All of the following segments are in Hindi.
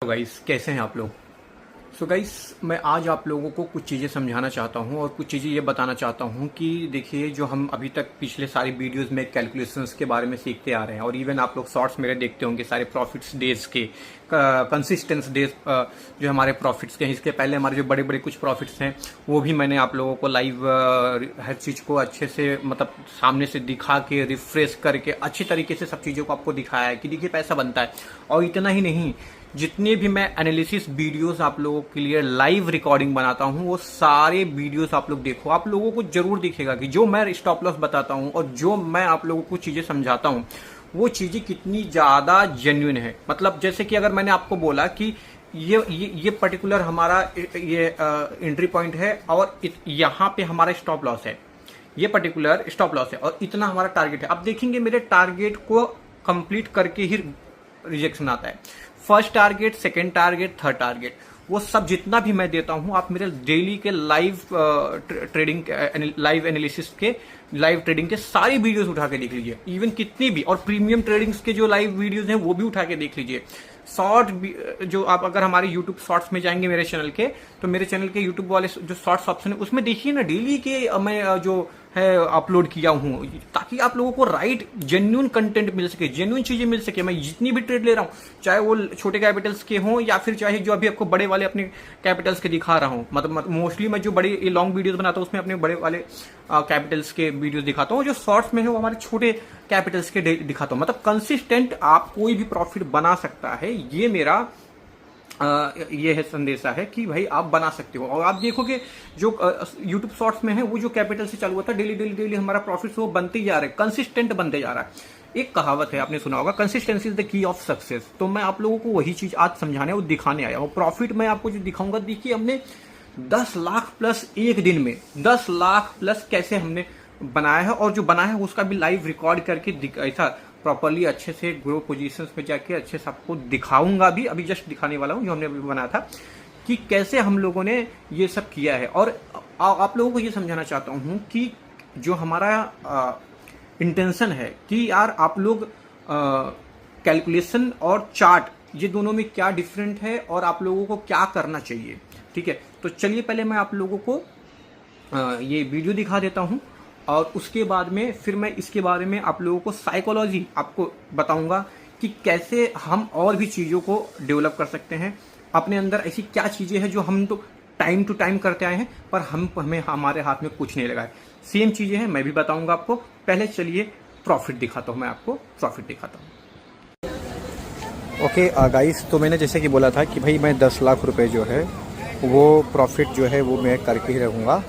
तो गाइस कैसे हैं आप लोग। सो गाइस मैं आज आप लोगों को कुछ चीज़ें समझाना चाहता हूं और कुछ चीज़ें ये बताना चाहता हूं कि देखिए जो हम अभी तक पिछले सारी वीडियोस में कैलकुलेशंस के बारे में सीखते आ रहे हैं और इवन आप लोग शॉर्ट्स मेरे देखते होंगे सारे प्रॉफिट्स डेज के कंसिस्टेंस डेज जो हमारे प्रॉफिट्स के हैं। इसके पहले हमारे जो बड़े बड़े कुछ प्रॉफिट्स हैं वो भी मैंने आप लोगों को लाइव हर चीज़ को अच्छे से मतलब सामने से दिखा के रिफ्रेश करके अच्छी तरीके से सब चीज़ों को आपको दिखाया है कि देखिए पैसा बनता है। और इतना ही नहीं, जितने भी मैं एनालिसिस वीडियोस आप लोगों के लिए लाइव रिकॉर्डिंग बनाता हूं वो सारे वीडियोस आप लोग देखो। आप लोगों को जरूर दिखेगा कि जो मैं स्टॉप लॉस बताता हूं और जो मैं आप लोगों को चीजें समझाता हूं वो चीजें कितनी ज्यादा जेन्युइन है। मतलब जैसे कि अगर मैंने आपको बोला कि ये पर्टिकुलर हमारा ये एंट्री पॉइंट है और यहाँ पे हमारा स्टॉप लॉस है, ये पर्टिकुलर स्टॉप लॉस है और इतना हमारा टारगेट है। अब देखेंगे मेरे टारगेट को कंप्लीट करके ही रिजेक्शन आता है। First target, second target, third target, वो सब जितना भी मैं देता हूं आप मेरे डेली के लाइव ट्रेडिंग लाइव एनालिसिस के लाइव ट्रेडिंग के सारी वीडियोस उठा के देख लीजिए। इवन कितनी भी और प्रीमियम ट्रेडिंग्स के जो लाइव वीडियोस हैं वो भी उठा के देख लीजिए। शॉर्ट जो आप अगर हमारे यूट्यूब शॉर्ट्स में जाएंगे मेरे चैनल के, तो मेरे चैनल के यूट्यूब वाले जो शॉर्ट्स ऑप्शन है उसमें देखिए ना डेली के मैं जो है अपलोड किया हूं ताकि आप लोगों को राइट जेन्युइन कंटेंट मिल सके, जेन्युइन चीजें मिल सके। मैं जितनी भी ट्रेड ले रहा हूं चाहे वो छोटे कैपिटल्स के हों या फिर चाहे जो अभी आपको बड़े वाले अपने कैपिटल्स के दिखा रहा हूं, मतलब मोस्टली मैं जो बड़े लॉन्ग वीडियोस बनाता हूं उसमें अपने बड़े वाले कैपिटल्स के वीडियोस दिखाता हूं। जो शॉर्ट्स में है वो हमारे छोटे कैपिटल्स के दिखाता हूं। मतलब कंसिस्टेंट आप कोई भी प्रॉफिट बना सकता है, ये मेरा ये है संदेशा है कि भाई आप बना सकते हो। और आप देखोगे जो यूट्यूब शॉर्ट्स में है वो जो कैपिटल से चालू होता है डेली डेली डेली हमारा प्रॉफिट वो बनते ही जा रहा है, कंसिस्टेंट बनते जा रहा है। एक कहावत है आपने सुना होगा, consistency is the key of success. तो मैं आप लोगों को वही चीज आज समझाने और दिखाने आया हूं। प्रॉफिट मैं आपको जो दिखाऊंगा, देखिए हमने 10 लाख प्लस एक दिन में 10 लाख प्लस कैसे हमने बनाया है और जो बनाया है उसका भी लाइव रिकॉर्ड करके ऐसा प्रॉपरली अच्छे से ग्रो पोजीशंस में जाके अच्छे से आपको दिखाऊंगा भी। अभी जस्ट दिखाने वाला हूं जो हमने अभी बनाया था कि कैसे हम लोगों ने ये सब किया है। और आप लोगों को ये समझाना चाहता हूं कि जो हमारा इंटेंशन है कि यार आप लोग कैलकुलेशन और चार्ट ये दोनों में क्या डिफरेंट है और आप लोगों को क्या करना चाहिए। ठीक है, तो चलिए पहले मैं आप लोगों को ये वीडियो दिखा देता हूं और उसके बाद में फिर मैं इसके बारे में आप लोगों को साइकोलॉजी आपको बताऊंगा कि कैसे हम और भी चीज़ों को डेवलप कर सकते हैं अपने अंदर। ऐसी क्या चीज़ें हैं जो हम तो टाइम टू टाइम करते आए हैं पर हमें हमारे हाथ में कुछ नहीं लगा है। सेम चीज़ें हैं, मैं भी बताऊंगा आपको। पहले चलिए प्रॉफिट दिखाता हूं, मैं आपको प्रॉफिट दिखाता हूं। ओके गाइस, तो मैंने जैसे कि बोला था कि भाई मैं 10 लाख रुपए जो है वो प्रॉफिट जो है वो मैं करके ही रहूँगा।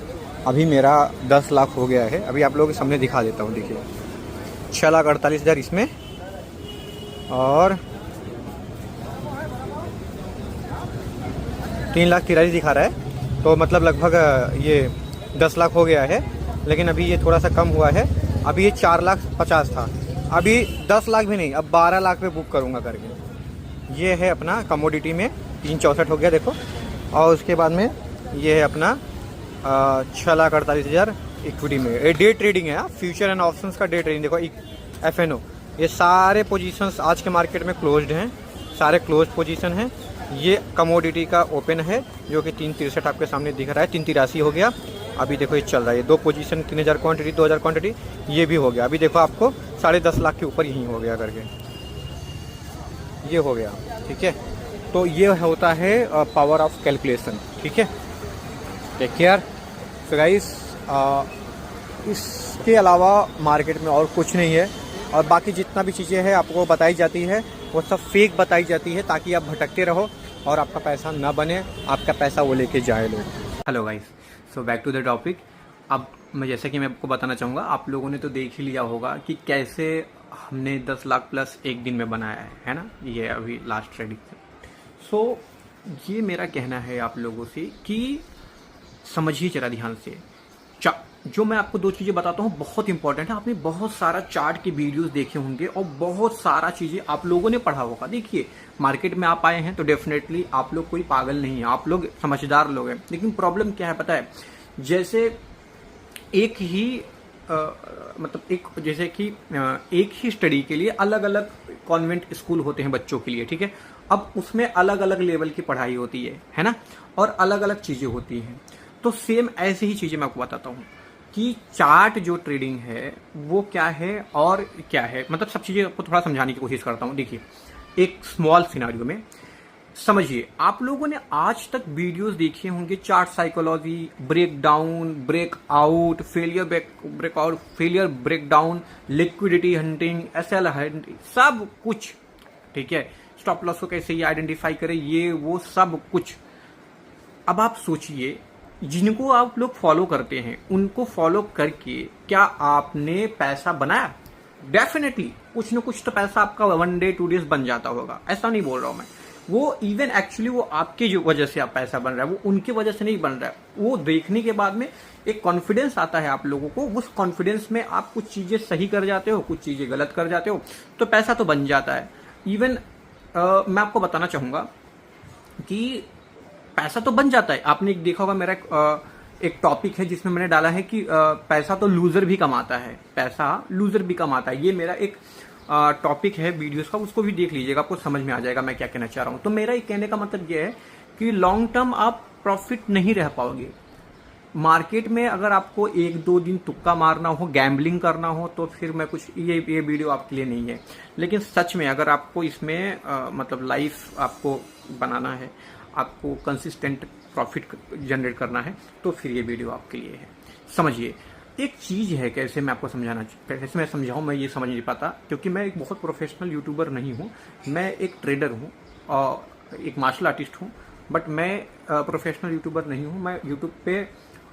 अभी मेरा 10 लाख हो गया है। अभी आप लोगों के सामने दिखा देता हूँ। देखिए 6,48,000 इसमें और 3,43,000 दिखा रहा है। तो मतलब लगभग ये 10 लाख हो गया है, लेकिन अभी ये थोड़ा सा कम हुआ है। अभी ये 4,50,000 था, अभी 10 लाख भी नहीं, अब 12 लाख पे बुक करूँगा करके। ये है अपना कमोडिटी में 3,64 हो गया देखो। और उसके बाद में ये है अपना 6,48,000 इक्विटी में। ये डे ट्रेडिंग है, फ्यूचर एंड ऑप्शंस का डे ट्रेडिंग। देखो FNO, ये सारे पोजीशंस आज के मार्केट में क्लोज्ड हैं, सारे क्लोज पोजीशन हैं। ये कमोडिटी का ओपन है जो कि 3,63 आपके सामने दिख रहा है, 3,83 हो गया। अभी देखो ये चल रहा है, ये 2 पोजीशन 3,000 क्वांटिटी 2,000 क्वांटिटी ये भी हो गया। अभी देखो आपको 10.5 लाख के ऊपर यहीं हो गया करके ये हो गया। ठीक है, तो ये होता है पावर ऑफ कैलकुलेशन। ठीक है, टेक केयर। तो गाइस इसके अलावा मार्केट में और कुछ नहीं है और बाकी जितना भी चीज़ें हैं आपको बताई जाती है वो सब फेक बताई जाती है ताकि आप भटकते रहो और आपका पैसा ना बने, आपका पैसा वो लेके जाए लोग। Hello guys, so back to the topic. अब मैं जैसे कि मैं आपको बताना चाहूँगा, आप लोगों ने तो देख ही लिया होगा कि कैसे हमने 10 लाख प्लस एक दिन में बनाया है ना, ये अभी लास्ट ट्रेडिंग से। सो ये मेरा कहना है आप लोगों से कि समझिए जरा ध्यान से। जो मैं आपको 2 चीजें बताता हूँ बहुत इंपॉर्टेंट है। आपने बहुत सारा चार्ट के वीडियोस देखे होंगे और बहुत सारा चीजें आप लोगों ने पढ़ा होगा। देखिए मार्केट में आप आए हैं तो डेफिनेटली आप लोग कोई पागल नहीं है, आप लोग समझदार लोग हैं। लेकिन प्रॉब्लम क्या है पता है, जैसे एक ही मतलब एक जैसे कि एक ही स्टडी के लिए अलग अलग कॉन्वेंट स्कूल होते हैं बच्चों के लिए, ठीक है। अब उसमें अलग अलग लेवल की पढ़ाई होती है ना, और अलग अलग चीज़ें होती हैं। तो सेम ऐसी ही चीज़ें मैं आपको बताता हूँ कि चार्ट जो ट्रेडिंग है वो क्या है और क्या है, मतलब सब चीज़ें आपको थोड़ा समझाने की कोशिश करता हूँ। देखिए, एक स्मॉल सिनारियो में समझिए, आप लोगों ने आज तक वीडियोस देखे होंगे chart psychology, break down, break out, failure breakout, failure break down, liquidity hunting, SL hunting, सब कुछ, ठीक है। स्टॉप लॉस को कैसे ये आइडेंटिफाई करें, ये वो सब कुछ। अब आप सोचिए, जिनको आप लोग फॉलो करते हैं उनको फॉलो करके क्या आपने पैसा बनाया? डेफिनेटली कुछ ना कुछ तो पैसा आपका 1 डे 2 डेज बन जाता होगा, ऐसा नहीं बोल रहा हूं मैं। वो इवन एक्चुअली वो आपके जो वजह से आप पैसा बन रहा है, वो उनके वजह से नहीं बन रहा है। वो देखने के बाद में एक कॉन्फिडेंस आता है आप लोगों को, उस कॉन्फिडेंस में आप कुछ चीजें सही कर जाते हो, कुछ चीजें गलत कर जाते हो, तो पैसा तो बन जाता है। इवन मैं आपको बताना चाहूंगा कि पैसा तो बन जाता है। आपने देखा होगा मेरा एक टॉपिक है जिसमें मैंने डाला है कि पैसा तो लूजर भी कमाता है, पैसा लूजर भी कमाता है। ये मेरा एक टॉपिक है वीडियोस का, उसको भी देख लीजिएगा, आपको समझ में आ जाएगा मैं क्या कहना चाह रहा हूं। तो मेरा एक कहने का मतलब ये है कि लॉन्ग टर्म आप प्रॉफिट नहीं रह पाओगे मार्केट में। अगर आपको 1-2 दिन तुक्का मारना हो, गैम्बलिंग करना हो, तो फिर मैं कुछ ये वीडियो आपके लिए नहीं है। लेकिन सच में अगर आपको इसमें मतलब लाइफ आपको बनाना है, आपको कंसिस्टेंट प्रॉफिट जनरेट करना है, तो फिर ये वीडियो आपके लिए है। समझिए, एक चीज़ है, कैसे मैं आपको कैसे मैं समझाऊं, मैं ये समझ नहीं पाता, क्योंकि मैं एक बहुत प्रोफेशनल यूट्यूबर नहीं हूं। मैं एक ट्रेडर हूं और एक मार्शल आर्टिस्ट हूं, बट मैं प्रोफेशनल यूट्यूबर नहीं हूं। मैं यूट्यूब पे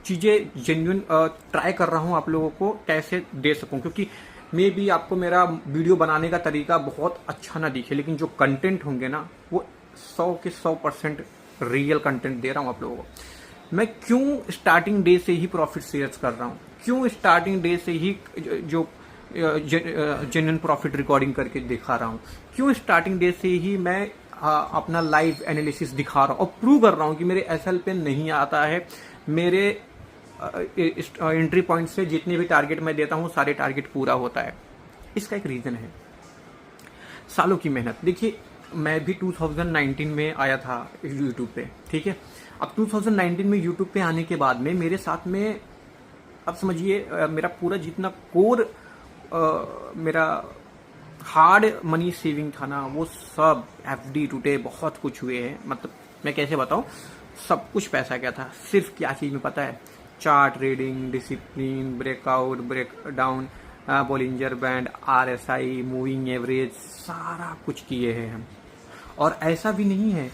चीज़ें जेन्युइन ट्राई कर रहा हूं आप लोगों को कैसे दे सकूं, क्योंकि मे बी आपको मेरा वीडियो बनाने का तरीका बहुत अच्छा ना दिखे, लेकिन जो कंटेंट होंगे ना, वो 100 के 100% रियल कंटेंट दे रहा हूं आप लोगों को। मैं क्यों स्टार्टिंग डे से ही प्रॉफिट शेयर्स कर रहा हूं, क्यों स्टार्टिंग डे से ही जो जेन्युइन प्रॉफिट रिकॉर्डिंग करके दिखा रहा हूं, क्यों स्टार्टिंग डे से ही मैं अपना लाइव एनालिसिस दिखा रहा हूं और प्रूव कर रहा हूं कि मेरे एसएल पे नहीं आता है। मेरे एंट्री पॉइंट से जितने भी टारगेट मैं देता हूं सारे टारगेट पूरा होता है। इसका एक रीजन है, सालों की मेहनत। देखिए, मैं भी 2019 में आया था यूट्यूब पे, ठीक है। अब 2019 में यूट्यूब पे आने के बाद में मेरे साथ में, अब समझिए, मेरा पूरा जितना कोर मेरा हार्ड मनी सेविंग था ना, वो सब एफडी टूटे, बहुत कुछ हुए हैं। मतलब मैं कैसे बताऊं, सब कुछ पैसा क्या था, सिर्फ क्या चीज में पता है, chart trading, discipline, breakout, break down, Bollinger band, RSI, moving average, सारा कुछ किए हैं हम। और ऐसा भी नहीं है,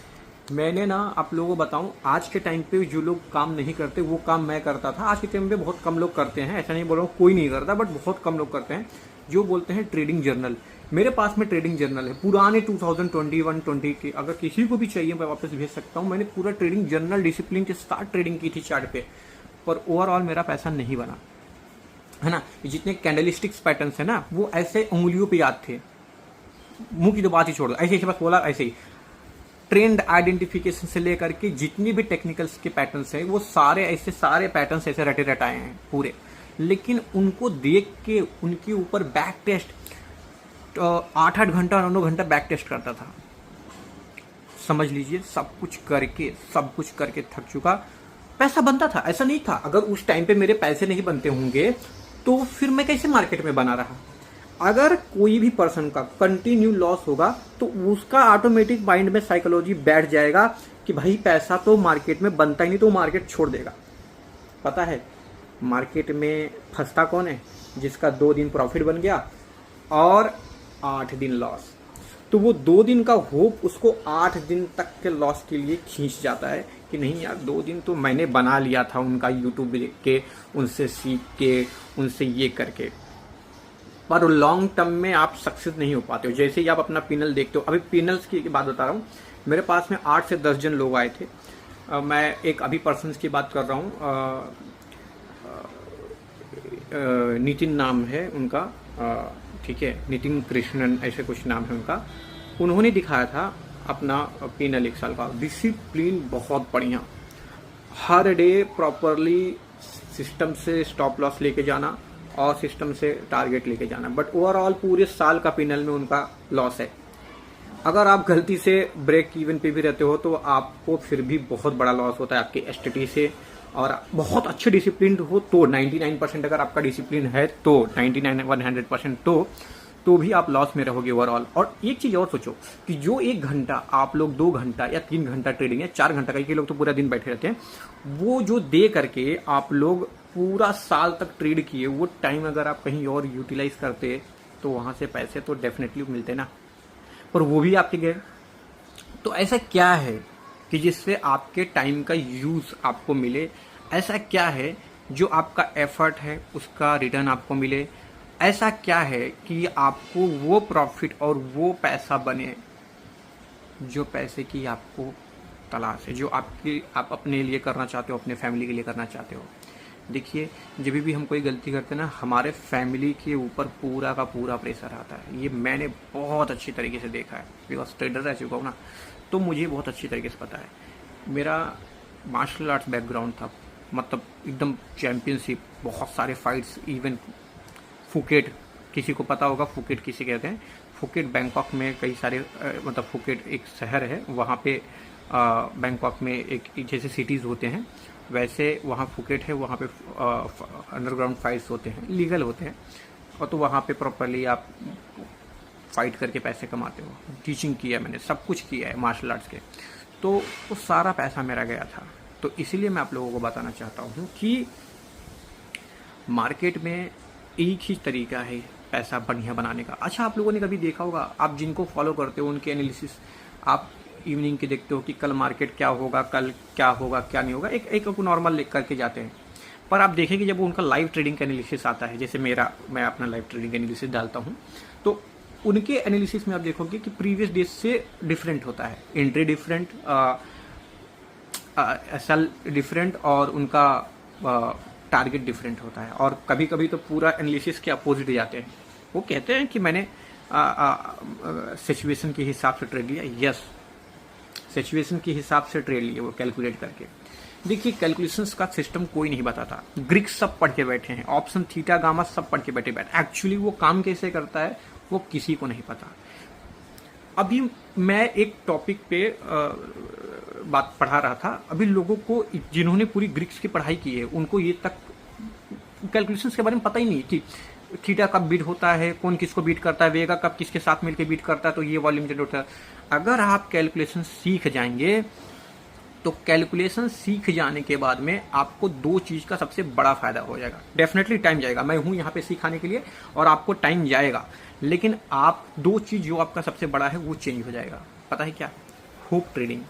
मैंने ना आप लोगों को बताऊं, आज के टाइम पे जो लोग काम नहीं करते वो काम मैं करता था। आज के टाइम पे बहुत कम लोग करते हैं, ऐसा नहीं बोल रहा हूँ कोई नहीं करता, बट बहुत कम लोग करते हैं जो बोलते हैं ट्रेडिंग जर्नल। मेरे पास में ट्रेडिंग जर्नल है पुराने 2021-20 के, अगर किसी को भी चाहिए मैं वापस भेज सकता हूँ। मैंने पूरा ट्रेडिंग जर्नल डिसिप्लिन के साथ ट्रेडिंग की थी चार्ट पे, पर ओवरऑल मेरा पैसा नहीं बना, है ना। जितने कैंडलस्टिक्स पैटर्न्स है ना, वो ऐसे उंगलियों पे याद थे, मुंह की तो बात ही छोड़ दो, ऐसे बस बोला ऐसे ही। ट्रेंड आइडेंटिफिकेशन से लेकर के जितनी भी टेक्निकल्स के पैटर्न्स हैं, वो सारे पैटर्न्स ऐसे रटे रटाए हैं पूरे। लेकिन उनको देख के उनके ऊपर बैक टेस्ट 8-8 घंटा 9 घंटा बैक टेस्ट करता था। समझ लीजिए, सब कुछ करके थक चुका। पैसा बनता था, ऐसा नहीं था। अगर उस टाइम पे मेरे पैसे नहीं बनते होंगे तो फिर मैं कैसे मार्केट में बना रहा। अगर कोई भी पर्सन का कंटिन्यू लॉस होगा तो उसका ऑटोमेटिक माइंड में साइकोलॉजी बैठ जाएगा कि भाई पैसा तो मार्केट में बनता ही नहीं, तो मार्केट छोड़ देगा। पता है मार्केट में फंसता कौन है? जिसका 2 दिन प्रॉफिट बन गया और 8 दिन लॉस। तो वो 2 दिन का होप उसको 8 दिन तक के लॉस के लिए खींच जाता है कि नहीं यार, 2 दिन तो मैंने बना लिया था उनका यूट्यूब देख के, उनसे सीख के, उनसे ये करके। पर लॉन्ग टर्म में आप सक्सेस नहीं हो पाते हो। जैसे ही आप अपना पिनल देखते हो, अभी पिनल्स की बात बता रहा हूँ, मेरे पास में 8 से 10 जन लोग आए थे। मैं एक अभी पर्सन की बात कर रहा हूँ, नितिन नाम है उनका, ठीक है, नितिन कृष्णन ऐसे कुछ नाम है उनका। उन्होंने दिखाया था अपना पिनल 1 साल का। डिसिप्लिन बहुत बढ़िया, हर डे प्रॉपरली सिस्टम से स्टॉप लॉस लेके जाना और सिस्टम से टारगेट लेके जाना, बट ओवरऑल पूरे साल का पिनल में उनका लॉस है। अगर आप गलती से ब्रेक इवन पे भी रहते हो तो आपको फिर भी बहुत बड़ा लॉस होता है आपके एसटीटी से। और बहुत अच्छे डिसिप्लिन हो तो 99% अगर आपका डिसिप्लिन है तो 99-100% तो भी आप लॉस में रहोगे ओवरऑल। और एक चीज और सोचो कि जो 1 घंटा आप लोग 2 घंटा या 3 घंटा ट्रेडिंग या 4 घंटा, कई लोग तो पूरा दिन बैठे रहते हैं, वो जो दे करके आप लोग पूरा साल तक ट्रेड किए, वो टाइम अगर आप कहीं और यूटिलाइज करते तो वहां से पैसे तो डेफिनेटली मिलते ना, पर वो भी आपके गए। तो ऐसा क्या है कि जिससे आपके टाइम का यूज आपको मिले? ऐसा क्या है जो आपका एफर्ट है उसका रिटर्न आपको मिले? ऐसा क्या है कि आपको वो प्रॉफिट और वो पैसा बने जो पैसे की आपको तलाश है, जो आप अपने लिए करना चाहते हो, अपने फैमिली के लिए करना चाहते हो? देखिए, जब भी हम कोई गलती करते हैं ना, हमारे फैमिली के ऊपर पूरा का पूरा प्रेशर आता है। ये मैंने बहुत अच्छी तरीके से देखा है, बिकॉज ट्रेडर रह चुका हूँ ना, तो मुझे बहुत अच्छी तरीके से पता है। मेरा मार्शल आर्ट्स बैकग्राउंड था, मतलब एकदम चैंपियनशिप, बहुत सारे फाइट्स, इवन फुकेट, किसी को पता होगा फुकेट किसे कहते हैं। फुकेट बैंकॉक में कई सारे मतलब फुकेट एक शहर है, वहाँ पे बैंकॉक में एक जैसे सिटीज़ होते हैं वैसे वहाँ फुकेट है, वहाँ पे अंडरग्राउंड फाइट्स होते हैं, लीगल होते हैं, और तो वहाँ पे प्रॉपरली आप फाइट करके पैसे कमाते हो। टीचिंग किया मैंने, सब कुछ किया है मार्शल आर्ट्स के, तो वो सारा पैसा मेरा गया था। तो इसीलिए मैं आप लोगों को बताना चाहता हूँ कि मार्केट में एक ही तरीका है पैसा बढ़िया बनाने का। अच्छा, आप लोगों ने कभी देखा होगा, आप जिनको फॉलो करते हो उनके एनालिसिस आप इवनिंग के देखते हो कि कल मार्केट क्या होगा, कल क्या होगा, क्या नहीं होगा, एक नॉर्मल लिख करके जाते हैं। पर आप देखेंगे जब उनका लाइव ट्रेडिंग का एनालिसिस आता है, जैसे मैं अपना लाइव ट्रेडिंग का एनालिसिस डालता हूँ, तो उनके एनालिसिस में आप देखोगे कि प्रीवियस डेज से डिफरेंट होता है, एंट्री डिफरेंट, एसएल डिफरेंट, और उनका टारगेट डिफरेंट होता है। और कभी कभी तो पूरा एनालिसिस के अपोजिट जाते हैं। वो कहते हैं कि मैंने सिचुएशन के हिसाब से ट्रेड लिया। यस, सिचुएशन के हिसाब से ट्रेड लिए वो कैलकुलेट करके। देखिए, कैलकुलेशंस का सिस्टम कोई नहीं बताता, ग्रीक्स सब पढ़ के बैठे हैं, ऑप्शन थीटा गामा सब पढ़ के बैठे एक्चुअली वो काम कैसे करता है वो किसी को नहीं पता। अभी मैं एक टॉपिक पे बात पढ़ा रहा था, अभी लोगों को जिन्होंने पूरी ग्रीक्स की पढ़ाई की है उनको ये तक कैलकुलेशंस के बारे में पता ही नहीं कि थीटा कब बीट होता है, कौन किसको बीट करता है, वेगा कब किसके साथ मिलकर बीट करता है, तो ये वॉल्यूम जनरेट होता है। अगर आप कैलकुलेशन सीख जाएंगे तो कैलकुलेशन सीख जाने के बाद में आपको 2 चीज का सबसे बड़ा फायदा हो जाएगा। डेफिनेटली टाइम जाएगा, मैं हूं यहाँ पे सिखाने के लिए और आपको टाइम जाएगा, लेकिन आप 2 चीज जो आपका सबसे बड़ा है वो चेंज हो जाएगा। पता है क्या? Hope trading.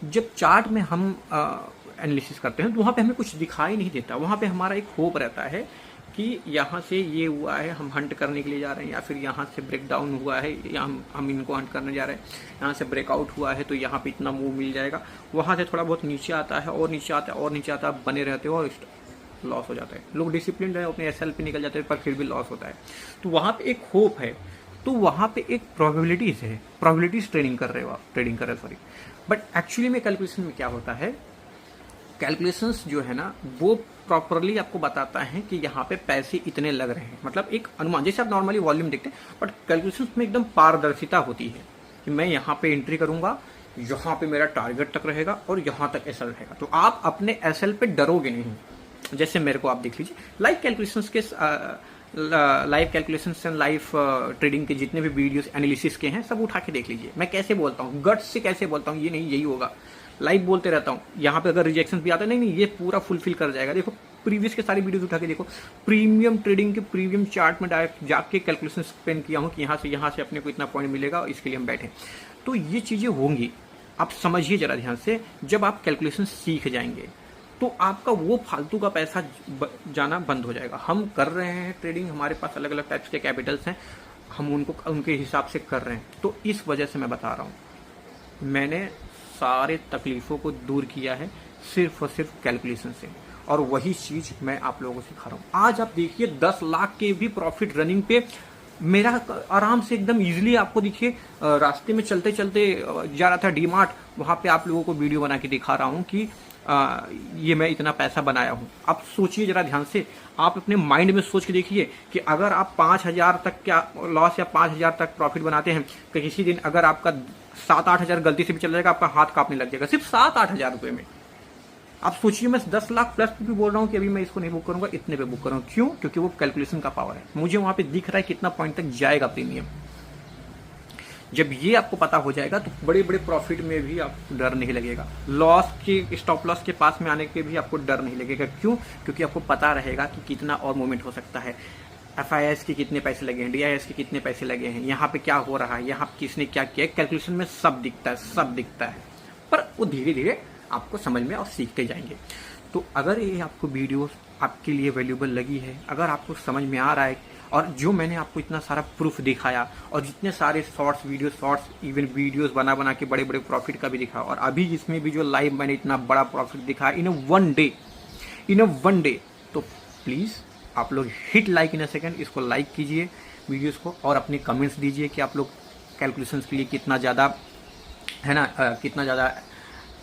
जब चार्ट में हम एनालिसिस करते हैं तो वहां पे हमें कुछ दिखाई नहीं देता, वहां पे हमारा एक होप रहता है कि यहाँ से ये हुआ है, हम हंट करने के लिए जा रहे हैं, या फिर यहाँ से ब्रेक डाउन हुआ है, या हम इनको हंट करने जा रहे हैं, यहाँ से ब्रेकआउट हुआ है तो यहाँ पे इतना मूव मिल जाएगा, वहाँ से थोड़ा बहुत नीचे आता है और नीचे आता है और नीचे आता है, बने रहते हो और लॉस हो जाता है। लोग डिसिप्लिन रहे अपने एसएल पे निकल जाते हैं पर फिर भी लॉस होता है। तो वहाँ पे एक होप है, तो वहाँ पे एक प्रोबेबिलिटीज है, प्रोबेबिलिटीज ट्रेडिंग कर रहे हो सॉरी। बट एक्चुअली में कैलकुलेशन में क्या होता है, कैलकुलेशंस जो है ना वो प्रॉपरली आपको बताता है कि यहाँ पे पैसे इतने लग रहे हैं, मतलब एक अनुमान, जैसे आप नॉर्मली वॉल्यूम देखते हैं, बट कैलकुलेशंस में एकदम पारदर्शिता होती है कि मैं यहाँ पे एंट्री करूंगा, यहाँ पे मेरा टारगेट तक रहेगा और यहाँ तक एसएल रहेगा, तो आप अपने एसएल पे डरोगे नहीं। जैसे मेरे को आप देख लीजिए, लाइव कैलकुलेशंस के live calculations and live trading के जितने भी वीडियोस एनालिसिस के हैं सब उठा के देख लीजिए। मैं कैसे बोलता हूँ, गट्स से कैसे बोलता हूँ, ये नहीं यही होगा, लाइव बोलते रहता हूँ। यहाँ पे अगर रिजेक्शन भी आता है, नहीं ये पूरा फुलफिल कर जाएगा। देखो प्रीवियस के सारी वीडियोस उठा के देखो, प्रीमियम ट्रेडिंग के प्रीमियम चार्ट में डायरेक्ट जाके कैलकुलेशन स्पेंड किया हूँ कि यहाँ से अपने को इतना पॉइंट मिलेगा और इसके लिए हम बैठे। तो ये चीजें होंगी, आप समझिए जरा ध्यान से। जब आप कैलकुलेशन सीख जाएंगे तो आपका वो फालतू का पैसा जाना बंद हो जाएगा। हम कर रहे हैं ट्रेडिंग, हमारे पास अलग अलग टाइप्स के कैपिटल्स हैं, हम उनको उनके हिसाब से कर रहे हैं। तो इस वजह से मैं बता रहा हूँ, मैंने सारे तकलीफों को दूर किया है सिर्फ और सिर्फ कैलकुलेशन से, और वही चीज मैं आप लोगों को सिखा रहा हूँ। आज आप देखिए 10 लाख के भी प्रॉफिट रनिंग पे मेरा आराम से एकदम इजीली आपको दिखिए, रास्ते में चलते चलते जा रहा था डीमार्ट, वहां पे आप लोगों को वीडियो बना के दिखा रहा हूँ कि ये मैं इतना पैसा बनाया हूँ। आप सोचिए जरा ध्यान से, आप अपने माइंड में सोच के देखिए कि अगर आप 5,000 तक क्या लॉस या 5,000 तक प्रॉफिट बनाते हैं तो किसी दिन अगर आपका 7-8 हज़ार गलती से भी चल जाएगा, आपका हाथ कांपने लग जाएगा सिर्फ 7-8 हज़ार रुपये में। आप सोचिए, मैं 10 लाख प्लस भी बोल रहा हूँ कि अभी मैं इसको नहीं बुक करूंगा, इतने पे बुक करूँगा। क्यों? क्योंकि वो कैलकुलेशन का पावर है। मुझे वहां पे दिख रहा है कितना पॉइंट तक जाएगा प्रीमियम। जब ये आपको पता हो जाएगा तो बड़े बड़े प्रॉफिट में भी आपको डर नहीं लगेगा, लॉस के स्टॉप लॉस के पास में आने के भी आपको डर नहीं लगेगा। क्यों? क्योंकि आपको पता रहेगा कि कितना और मूवमेंट हो सकता है, FIS के कितने पैसे लगे हैं, DIS के कितने पैसे लगे हैं, यहाँ पे क्या हो रहा है, यहाँ किसने क्या किया, कैलकुलेशन में सब दिखता है, सब दिखता है। पर वो धीरे धीरे आपको समझ में और सीखते जाएंगे। तो अगर ये आपको वीडियो आपके लिए वैल्यूबल लगी है, अगर आपको समझ में आ रहा है, और जो मैंने आपको इतना सारा प्रूफ दिखाया और जितने सारे शॉर्ट्स इवन वीडियोस बना के बड़े बड़े प्रॉफिट का भी दिखा, और अभी इसमें भी जो लाइव मैंने इतना बड़ा प्रॉफिट दिखाया इन अ वन डे, तो प्लीज़ आप लोग hit like in a second, इसको लाइक कीजिए वीडियोस को, और अपने कमेंट्स दीजिए कि आप लोग कैलकुलेशंस के लिए कितना ज़्यादा है ना, कितना ज़्यादा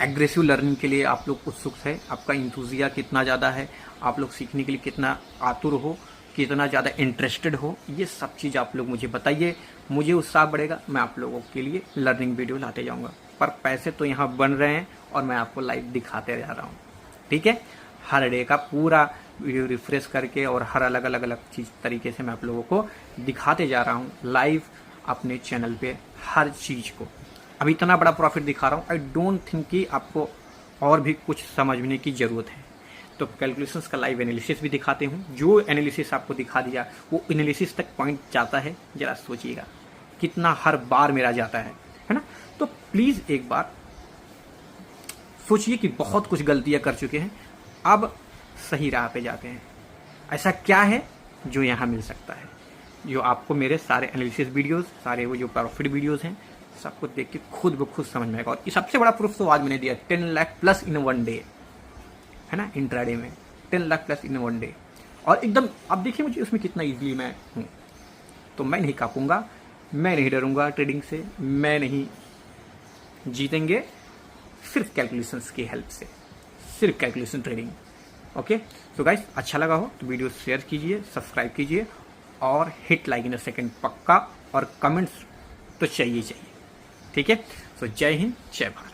एग्रेसिव लर्निंग के लिए आप लोग उत्सुक है, आपका इंथुजिया कितना ज़्यादा है, आप लोग सीखने के लिए कितना आतुर हो, कितना ज़्यादा इंटरेस्टेड हो। ये सब चीज़ आप लोग मुझे बताइए, मुझे उत्साह बढ़ेगा, मैं आप लोगों के लिए लर्निंग वीडियो लाते जाऊँगा। पर पैसे तो यहाँ बन रहे हैं और मैं आपको लाइव दिखाते जा रहा हूँ, ठीक है। हर डे का पूरा वीडियो रिफ्रेश करके और हर अलग चीज़ तरीके से मैं आप लोगों को दिखाते जा रहा हूँ लाइव अपने चैनल पे हर चीज़ को। अभी इतना बड़ा प्रॉफिट दिखा रहा हूँ, आई डोंट थिंक कि आपको और भी कुछ समझने की ज़रूरत है। तो कैलकुलेशंस का लाइव एनालिसिस भी दिखाते हूँ, जो एनालिसिस आपको दिखा दिया वो एनालिसिस तक पॉइंट जाता है, जरा सोचिएगा कितना हर बार मेरा जाता है ना। तो प्लीज़ एक बार सोचिए कि बहुत कुछ गलतियाँ कर चुके हैं, अब सही राह पे जाते हैं। ऐसा क्या है जो यहाँ मिल सकता है, जो आपको मेरे सारे एनालिसिस वीडियोस, सारे वो जो प्रॉफिट वीडियोस हैं, सबको देख के खुद ब खुद समझ में आएगा। और सबसे बड़ा प्रूफ तो आज मैंने दिया, 10 lakh plus in one day, है ना, इंट्राडे में 10 lakh plus in one day. और एकदम अब देखिए मुझे उसमें कितना इजीली मैं हूँ। तो मैं नहीं कांपूंगा, मैं नहीं डरूंगा ट्रेडिंग से, मैं नहीं जीतेंगे सिर्फ कैलकुलेशंस की हेल्प से, सिर्फ calculation trading. Okay, so guys, अच्छा लगा हो तो वीडियो शेयर कीजिए, सब्सक्राइब कीजिए और hit like in a second पक्का, और कमेंट्स तो चाहिए, ठीक है। सो जय हिंद, जय भारत।